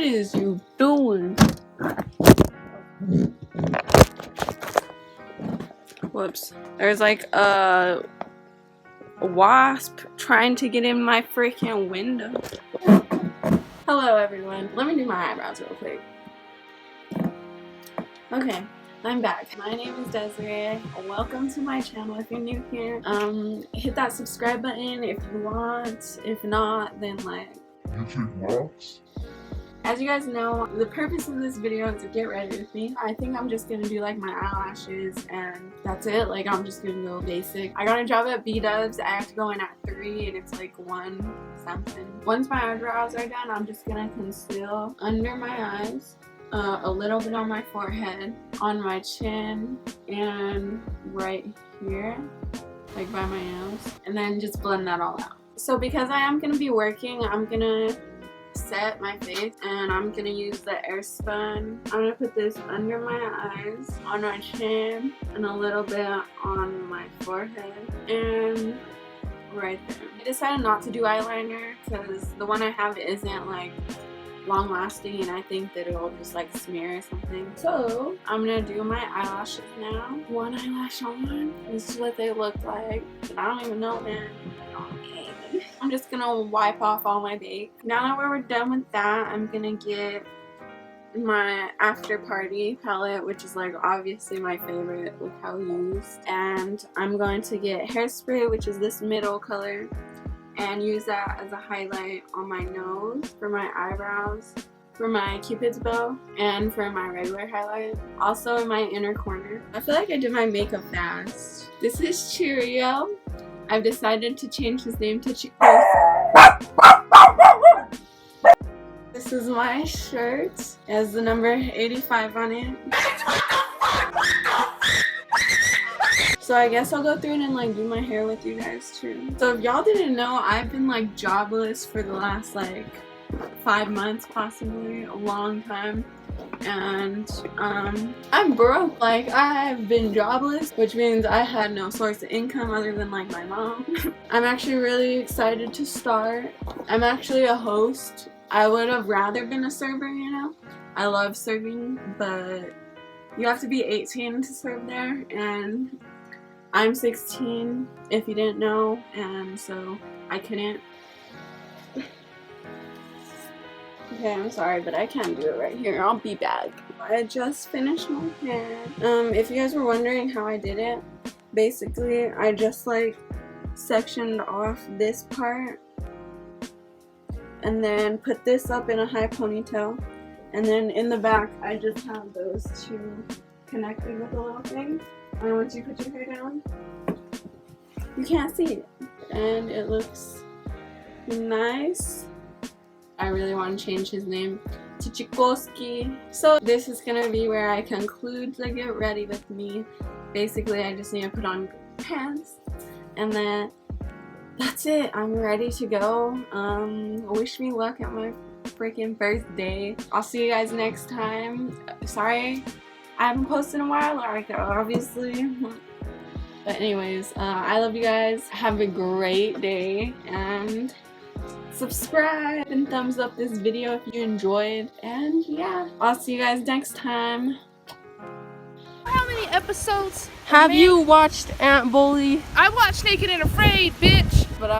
What is you doing? Whoops. There's like a wasp trying to get in my freaking window. Hello everyone. Let me do my eyebrows real quick. Okay, I'm back. My name is Desiree. Welcome to my channel if you're new here. Hit that subscribe button if you want. If not, then like YouTube vlogs. As you guys know, the purpose of this video is to get ready with me. I think I'm just gonna do like my eyelashes and that's it. Like I'm just gonna go basic. I got a job at B-Dubs. I have to go in at 3 and it's like 1 something. Once my eyebrows are done, I'm just gonna conceal under my eyes, a little bit on my forehead, on my chin, and right here, like by my nose, and then just blend that all out. So because I am gonna be working, I'm gonna set my face and I'm gonna use the airspun. I'm gonna put this under my eyes, on my chin, and a little bit on my forehead and right there. I decided not to do eyeliner because the one I have isn't like long lasting and I think that it'll just like smear or something. So I'm gonna do my eyelashes now. One eyelash on. This is what they look like. I don't even know, man. I'm just gonna wipe off all my bake. Now that we're done with that, I'm gonna get my After Party palette, which is like obviously my favorite. Look how used. And I'm going to get Hairspray, which is this middle color, and use that as a highlight on my nose, for my eyebrows, for my Cupid's bow, and for my regular highlight. Also in my inner corner. I feel like I did my makeup fast. This is Cheerio. I've decided to change his name to Chico. This is my shirt. It has the number 85 on it. So I guess I'll go through it and like do my hair with you guys too. So if y'all didn't know, I've been like jobless for the last like 5 months, possibly a long time. And I'm broke. Like I've been jobless, which means I had no source of income other than like my mom. I'm actually really excited to start. I'm actually a host. I would have rather been a server, you know. I love serving, but you have to be 18 to serve there, and I'm 16 if you didn't know, and so I couldn't. Okay, I'm sorry, but I can't do it right here. I'll be back. I just finished my hair. If you guys were wondering how I did it, basically I just like sectioned off this part and then put this up in a high ponytail, and then in the back I just have those two connected with a little thing. And once you put your hair down, you can't see it, and it looks nice. I really want to change his name to Chikoski. So this is gonna be where I conclude the get ready with me. Basically, I just need to put on pants, and then that's it. I'm ready to go. Wish me luck at my freaking first day. I'll see you guys next time. Sorry, I haven't posted in a while, like obviously. But anyways, I love you guys. Have a great day, and subscribe and thumbs up this video if you enjoyed, and yeah, I'll see you guys next time. How many episodes have you watched Aunt Bully? I watched Naked and Afraid, bitch.